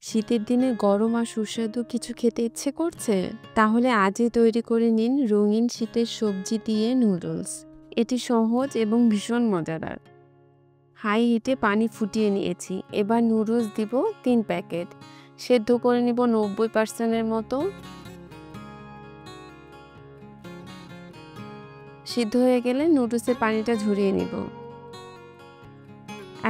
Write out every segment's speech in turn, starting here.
শীতের দিনে গরম আর সুস্বাদু কিছু খেতে ইচ্ছে করছে? তাহলে আজই তৈরি করে নিন রঙিন শীতের সবজি দিয়ে নুডলস। এটি সহজ এবং ভীষণ মজাদার। হাই হিটে পানি ফুটিয়ে নিয়েছি। এবার নুডলস দিব ৩ প্যাকেট। সেদ্ধ করে নিব ৯০% এর মতো। সিদ্ধ হয়ে গেলে নুডলসের পানিটা ঝরিয়ে নিব।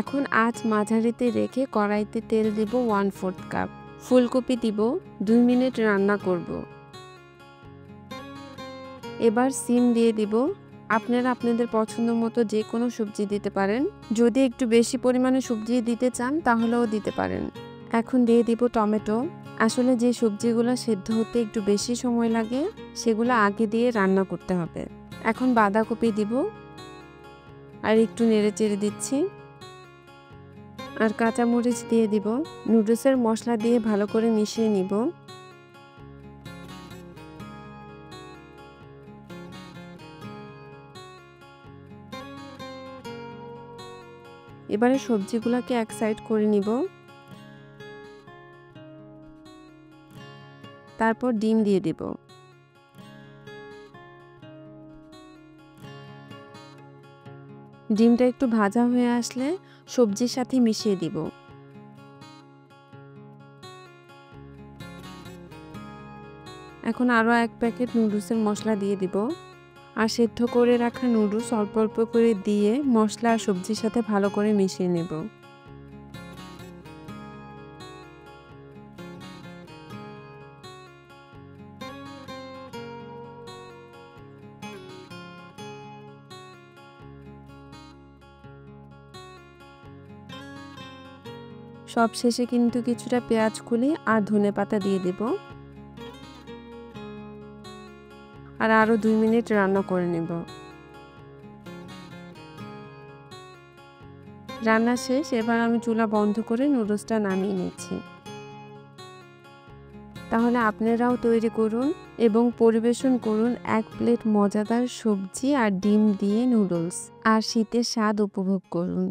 এখন আঁচ মাঝারিতে রেখে কড়াইতে তেল দিব 1/4 কাপ। ফুলকপি দিব, ২ মিনিট রান্না করব। এবার সিম দিয়ে দিব। আপনারা আপনাদের পছন্দ মতো যে কোনো সবজি দিতে পারেন। যদি একটু বেশি পরিমাণে সবজি দিতে চান তাহলেও দিতে পারেন। এখন দিয়ে দিব টমেটো। আসলে যে সবজিগুলো সেদ্ধ হতে একটু বেশি সময় লাগে সেগুলো আগে দিয়ে রান্না করতে হবে। এখন বাঁধাকপি দিব আর একটু নেড়েচেড়ে দিচ্ছি। আর কাঁচামরিচ দিয়ে দিব। নুডলসের মশলা দিয়ে ভালো করে মিশিয়ে নিব। এবারে সবজিগুলোকে এক সাইড করে নিব। তারপর ডিম দিয়ে দিব। ডিমটা একটু ভাজা হয়ে আসলে সবজির সাথে মিশিয়ে দিব। এখন আরও ১ প্যাকেট নুডলসের মশলা দিয়ে দিব। আর সেদ্ধ করে রাখা নুডলস অল্প অল্প করে দিয়ে মশলা আর সবজির সাথে ভালো করে মিশিয়ে নেব। সব শেষে কিন্তু কিছুটা পেঁয়াজ কুলি আর ধনেপাতা দিয়ে দিব। আর আরও ২ মিনিট রান্না করে নেব। রান্না শেষ। এবার আমি চুলা বন্ধ করে নুডলসটা নামিয়ে নিচ্ছি। তাহলে আপনারাও তৈরি করুন এবং পরিবেশন করুন ১ প্লেট মজাদার সবজি আর ডিম দিয়ে নুডলস। আর শীতের স্বাদ উপভোগ করুন।